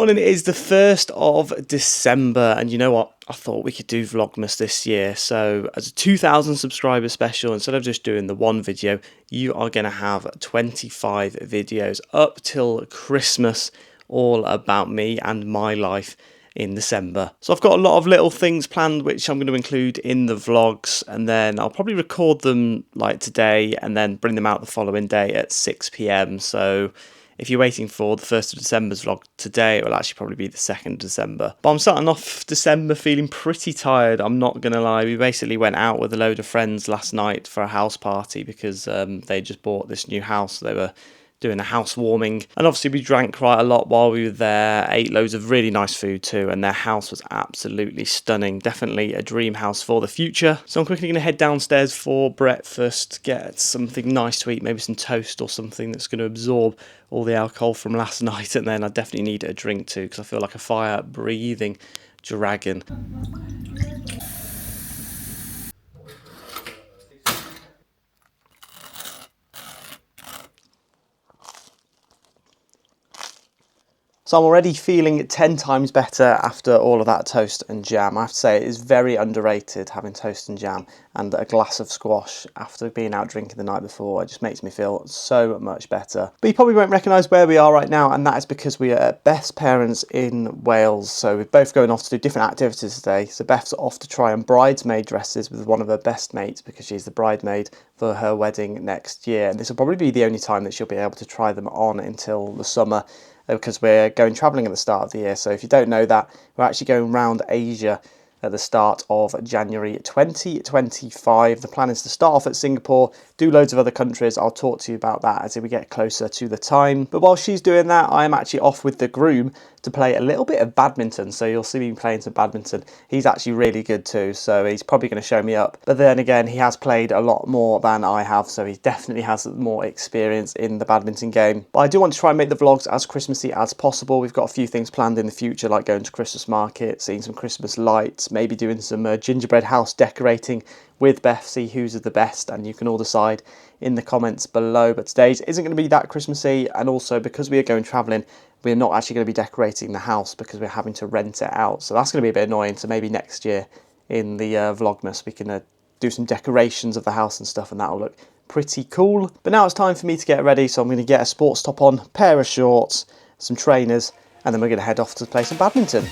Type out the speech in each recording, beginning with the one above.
morning. It is the 1st of December, and you know what? I thought we could do Vlogmas this year. So as a 2,000 subscriber special, instead of just doing the one video, you are going to have 25 videos up till Christmas, all about me and my life in December. So I've got a lot of little things planned which I'm going to include in the vlogs, and then I'll probably record them like today and then bring them out the following day at 6 p.m. So if you're waiting for the 1st of December's vlog today, it will actually probably be the 2nd of December. But I'm starting off December feeling pretty tired, I'm not going to lie. We basically went out with a load of friends last night for a house party because they just bought this new house. They were doing a housewarming, and obviously we drank quite a lot while we were there, ate loads of really nice food too, and their house was absolutely stunning. Definitely a dream house for the future. So I'm quickly going to head downstairs for breakfast, get something nice to eat, maybe some toast or something that's going to absorb all the alcohol from last night, and then I definitely need a drink too because I feel like a fire breathing dragon. So I'm already feeling 10 times better after all of that toast and jam. I have to say it is very underrated having toast and jam and a glass of squash after being out drinking the night before. It just makes me feel so much better. But you probably won't recognise where we are right now, and that is because we are at Beth's parents in Wales. So we're both going off to do different activities today. So Beth's off to try on bridesmaid dresses with one of her best mates because she's the bridesmaid for her wedding next year. And this will probably be the only time that she'll be able to try them on until the summer, because we're going travelling at the start of the year. So if you don't know that, we're actually going around Asia at the start of January 2025. The plan is to start off at Singapore, do loads of other countries. I'll talk to you about that as we get closer to the time. But while she's doing that, I'm actually off with the groom to play a little bit of badminton. So you'll see me playing some badminton. He's actually really good too, so he's probably going to show me up. But then again, he has played a lot more than I have, so he definitely has more experience in the badminton game. But I do want to try and make the vlogs as Christmassy as possible. We've got a few things planned in the future, like going to Christmas market, seeing some Christmas lights, maybe doing some gingerbread house decorating with Beth, see who's the best, and you can all decide in the comments below. But today's isn't going to be that Christmassy, and also because we are going travelling, we're not actually going to be decorating the house because we're having to rent it out. So that's going to be a bit annoying. So maybe next year in the Vlogmas we can do some decorations of the house and stuff, and that'll look pretty cool. But now it's time for me to get ready, so I'm going to get a sports top on, pair of shorts, some trainers, and then we're going to head off to play some badminton.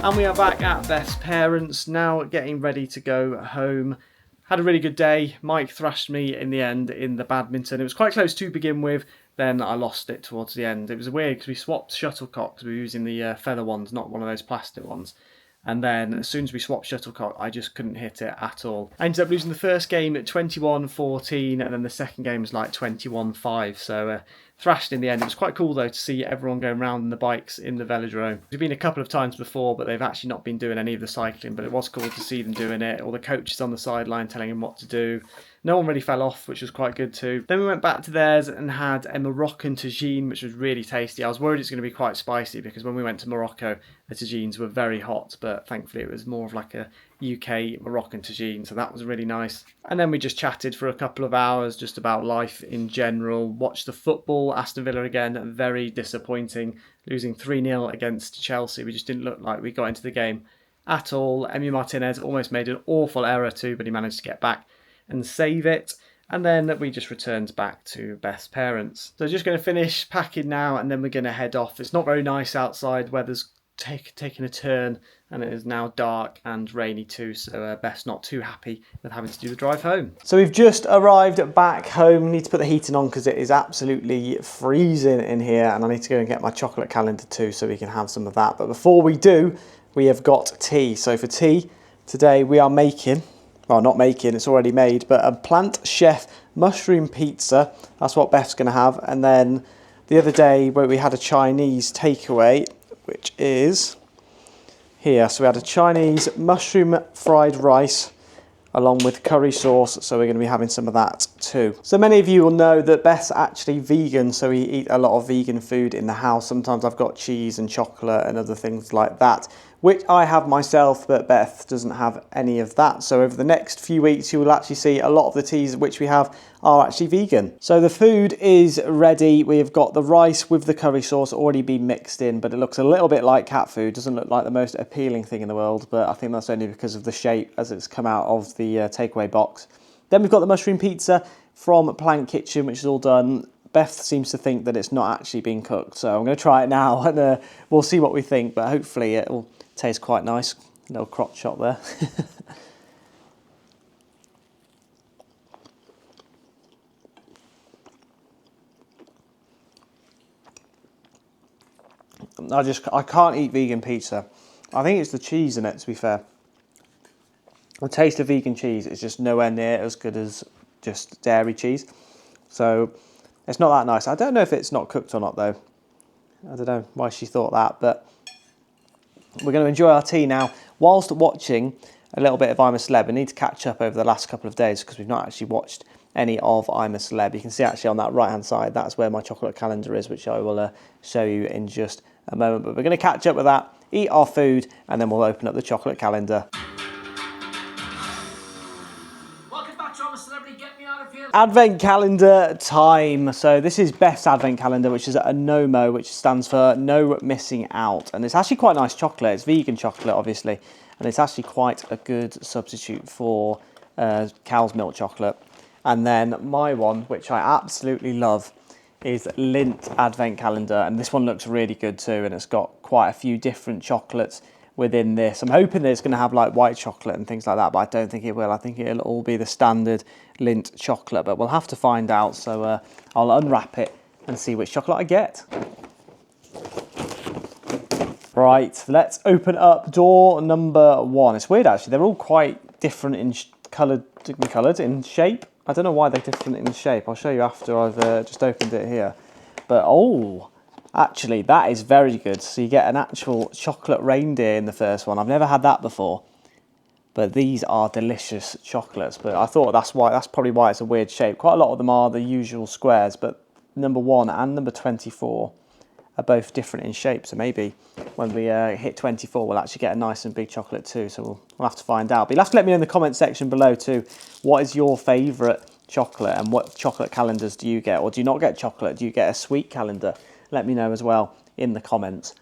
And we are back at Beth's parents now, getting ready to go home. Had a really good day. Mike thrashed me in the end in the badminton. It was quite close to begin with, then I lost it towards the end. It was weird because we swapped shuttlecocks. We were using the feather ones, not one of those plastic ones. And then as soon as we swapped shuttlecock, I just couldn't hit it at all. I ended up losing the first game at 21-14, and then the second game was like 21-5. So thrashed in the end. It was quite cool though to see everyone going around on the bikes in the velodrome. We've been a couple of times before, but they've actually not been doing any of the cycling, but it was cool to see them doing it. All the coaches on the sideline telling them what to do. No one really fell off, which was quite good too. Then we went back to theirs and had a Moroccan tagine, which was really tasty. I was worried it's going to be quite spicy because when we went to Morocco, the tagines were very hot, but thankfully it was more of like a UK Moroccan tagine, so that was really nice. And then we just chatted for a couple of hours just about life in general, watched the football. Aston Villa again, very disappointing, losing 3-0 against Chelsea. We just didn't look like we got into the game at all. Emi Martinez almost made an awful error too, but he managed to get back and save it. And then we just returned back to Beth's parents. So just going to finish packing now, and then we're going to head off. It's not very nice outside, weather's taking a turn, and it is now dark and rainy too, so Beth's not too happy with having to do the drive home. So we've just arrived back home. Need to put the heating on because it is absolutely freezing in here, and I need to go and get my chocolate calendar too so we can have some of that. But before we do, we have got tea. So for tea today we are making, well, not making, it's already made, but a plant chef mushroom pizza. That's what Beth's going to have. And then the other day where we had a Chinese takeaway, which is here. So we had a Chinese mushroom fried rice along with curry sauce, so we're going to be having some of that too. So many of you will know that Beth's actually vegan, so we eat a lot of vegan food in the house. Sometimes I've got cheese and chocolate and other things like that, which I have myself, but Beth doesn't have any of that. So over the next few weeks, you will actually see a lot of the teas which we have are actually vegan. So the food is ready. We've got the rice with the curry sauce already been mixed in, but it looks a little bit like cat food. Doesn't look like the most appealing thing in the world, but I think that's only because of the shape as it's come out of the takeaway box. Then we've got the mushroom pizza from Plant Kitchen, which is all done. Beth seems to think that it's not actually been cooked, so I'm going to try it now and we'll see what we think, but hopefully it will taste quite nice. Little crotch shot there. I can't eat vegan pizza. I think it's the cheese in it, to be fair. The taste of vegan cheese is just nowhere near as good as just dairy cheese. So it's not that nice. I don't know if it's not cooked or not though. I don't know why she thought that, but we're going to enjoy our tea now whilst watching a little bit of I'm a Celeb. We need to catch up over the last couple of days because we've not actually watched any of I'm a Celeb. You can see actually on that right hand side, that's where my chocolate calendar is, which I will show you in just a moment. But we're going to catch up with that, eat our food, and then we'll open up the chocolate calendar. Advent calendar time. So this is Beth's advent calendar, which is a NOMO, which stands for no missing out. And it's actually quite nice chocolate. It's vegan chocolate, obviously. And it's actually quite a good substitute for cow's milk chocolate. And then my one, which I absolutely love, is Lindt advent calendar. And this one looks really good too. And it's got quite a few different chocolates within this. I'm hoping that it's going to have like white chocolate and things like that, but I don't think it will. I think it'll all be the standard Lindt chocolate, but we'll have to find out. So I'll unwrap it and see which chocolate I get. Right, let's open up door number 1. It's weird actually, they're all quite different in coloured in shape. I don't know why they're different in shape. I'll show you after I've just opened it here. But oh, actually, that is very good. So you get an actual chocolate reindeer in the first one. I've never had that before, but these are delicious chocolates. But I thought that's probably why it's a weird shape. Quite a lot of them are the usual squares, but number 1 and number 24 are both different in shape. So maybe when we hit 24, we'll actually get a nice and big chocolate too. So we'll have to find out. But you'll have to let me know in the comment section below too, what is your favourite chocolate and what chocolate calendars do you get? Or do you not get chocolate? Do you get a sweet calendar? Let me know as well in the comments.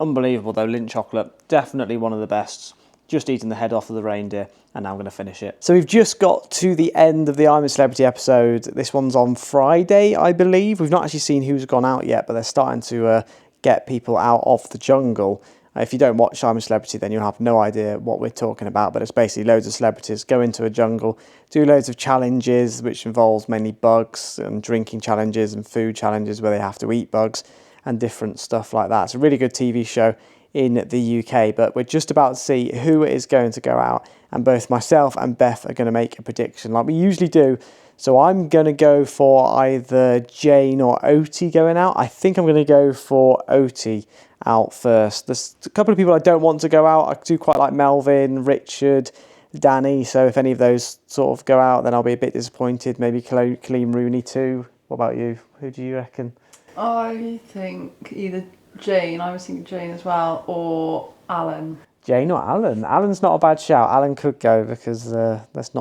Unbelievable though, Lindt chocolate. Definitely one of the best. Just eating the head off of the reindeer, and now I'm going to finish it. So we've just got to the end of the I'm a Celebrity episode. This one's on Friday, I believe. We've not actually seen who's gone out yet, but they're starting to get people out of the jungle. If you don't watch I'm a Celebrity, then you'll have no idea what we're talking about, but it's basically loads of celebrities go into a jungle, do loads of challenges, which involves mainly bugs and drinking challenges and food challenges where they have to eat bugs and different stuff like that. It's a really good TV show. in the UK, but we're just about to see who is going to go out, and both myself and Beth are going to make a prediction like we usually do. So I'm going to go for either Jane or Oti going out. I think I'm going to go for Oti out first. There's a couple of people I don't want to go out. I do quite like Melvin, Richard, Danny, so if any of those sort of go out, then I'll be a bit disappointed. Maybe Colleen Rooney too. What about you? Who do you reckon? I think either Jane, I was thinking Jane as well, or Alan. Jane or Alan? Alan's not a bad shout. Alan could go because he's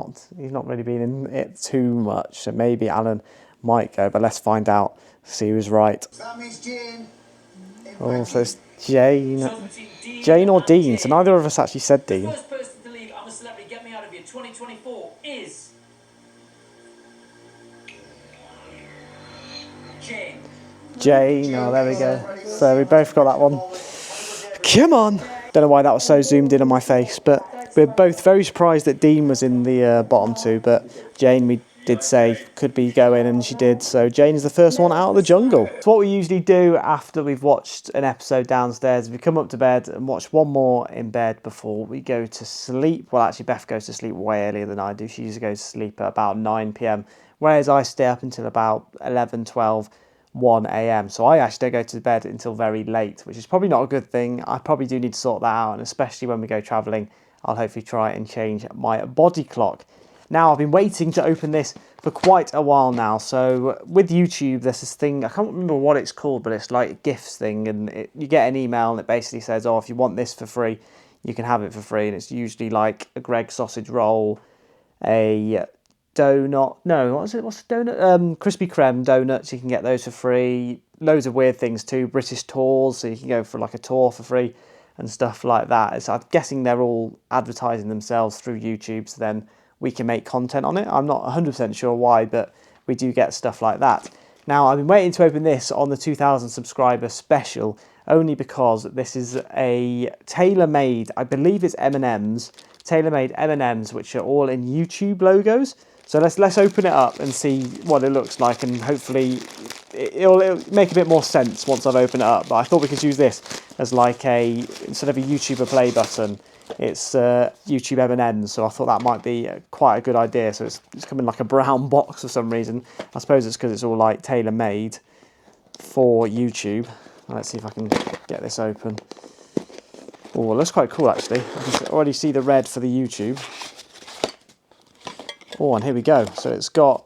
not really been in it too much. So maybe Alan might go, but let's find out. See who's right. That means Jane. Oh, so it's Jane. Jane or Dean. So neither of us actually said Dean. The first person to leave I'm a Celebrity, Get Me Out of Here 2024 is Jane. Jane. Oh, there we go. So we both got that one. Come on. Don't know why that was so zoomed in on my face, but we're both very surprised that Dean was in the bottom two, but Jane, we did say, could be going, and she did. So Jane is the first one out of the jungle. It's what we usually do after we've watched an episode downstairs. We come up to bed and watch one more in bed before we go to sleep. Well, actually, Beth goes to sleep way earlier than I do. She usually goes to sleep at about 9 p.m, whereas I stay up until about 11, 12, 1 a.m. So I actually don't go to bed until very late, which is probably not a good thing. I probably do need to sort that out, and especially when we go travelling, I'll hopefully try and change my body clock. Now, I've been waiting to open this for quite a while now. So with YouTube, there's this thing, I can't remember what it's called, but it's like a gifts thing, and you get an email and it basically says, oh, if you want this for free, you can have it for free. And it's usually like a Greg sausage roll, a donut, no, what's the donut? Krispy Kreme donuts, you can get those for free. Loads of weird things too, British tours, so you can go for like a tour for free and stuff like that. So I'm guessing they're all advertising themselves through YouTube, so then we can make content on it. I'm not 100% sure why, but we do get stuff like that. Now, I've been waiting to open this on the 2,000 subscriber special, only because this is a tailor-made, I believe it's M&M's, tailor-made M&M's, which are all in YouTube logos. So let's open it up and see what it looks like, and hopefully it'll make a bit more sense once I've opened it up. But I thought we could use this as like instead of a YouTuber play button, it's YouTube M&M's. So I thought that might be quite a good idea. So it's coming like a brown box for some reason. I suppose it's because it's all like tailor-made for YouTube. Let's see if I can get this open. Oh, it looks quite cool actually. I can already see the red for the YouTube. Oh, and here we go. So it's got,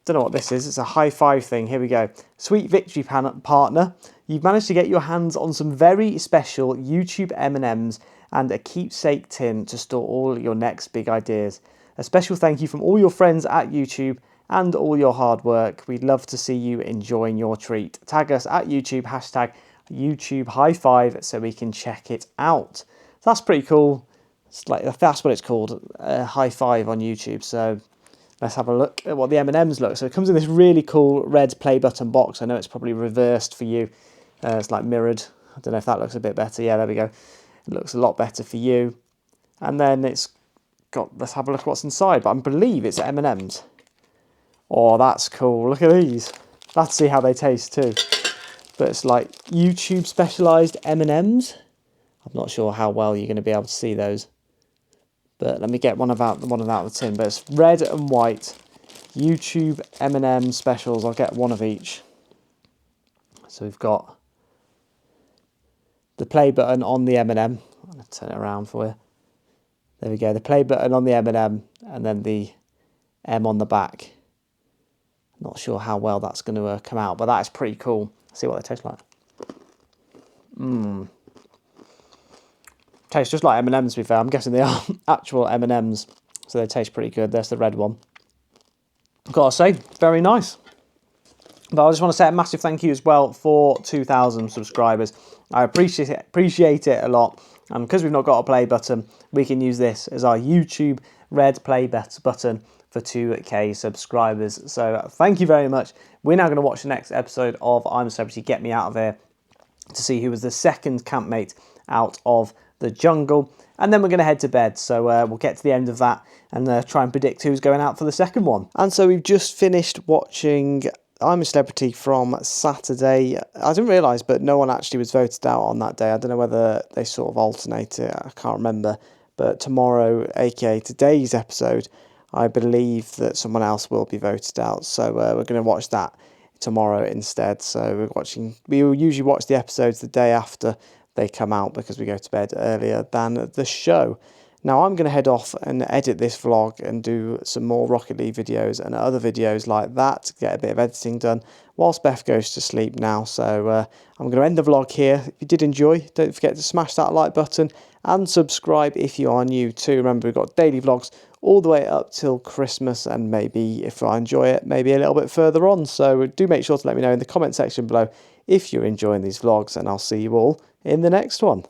don't know what this is. It's a high five thing. Here we go. Sweet victory partner. You've managed to get your hands on some very special YouTube M&Ms and a keepsake tin to store all your next big ideas. A special thank you from all your friends at YouTube and all your hard work. We'd love to see you enjoying your treat. Tag us at YouTube, hashtag YouTube High Five, so we can check it out. So that's pretty cool. It's like, that's what it's called, High Five on YouTube. So let's have a look at what the M&Ms look. So it comes in this really cool red play button box. I know it's probably reversed for you. It's like mirrored. I don't know if that looks a bit better. Yeah, there we go. It looks a lot better for you. And then it's got, let's have a look at what's inside. But I believe it's M&Ms. Oh, that's cool. Look at these. Let's see how they taste too. But it's like YouTube specialised M&Ms. I'm not sure how well you're going to be able to see those. But let me get one out of the tin. But it's red and white YouTube M&M specials. I'll get one of each. So we've got the play button on the M&M. I'm going to turn it around for you. There we go. The play button on the M&M, and then the M on the back. Not sure how well that's going to come out, but that is pretty cool. Let's see what they taste like. Tastes just like M&Ms, to be fair. I'm guessing they are actual M&Ms, so they taste pretty good. There's the red one. I've got to say, very nice. But I just want to say a massive thank you as well for 2,000 subscribers. I appreciate it a lot. And because we've not got a play button, we can use this as our YouTube red play button for 2K subscribers. So thank you very much. We're now going to watch the next episode of I'm a Celebrity, Get Me Out of Here to see who was the second campmate out of the jungle. And then we're going to head to bed. So we'll get to the end of that and try and predict who's going out for the second one. And so we've just finished watching I'm a Celebrity from Saturday. I didn't realise, but no one actually was voted out on that day. I don't know whether they sort of alternate it. I can't remember. But tomorrow, aka today's episode, I believe that someone else will be voted out. So we're going to watch that tomorrow instead. So we will usually watch the episodes the day after they come out because we go to bed earlier than the show. Now I'm going to head off and edit this vlog and do some more Rocket League videos and other videos like that to get a bit of editing done whilst Beth goes to sleep now. So I'm going to end the vlog here. If you did enjoy, don't forget to smash that like button and subscribe if you are new too. Remember, we've got daily vlogs all the way up till Christmas, and maybe if I enjoy it, maybe a little bit further on. So do make sure to let me know in the comment section below if you're enjoying these vlogs, and I'll see you all in the next one.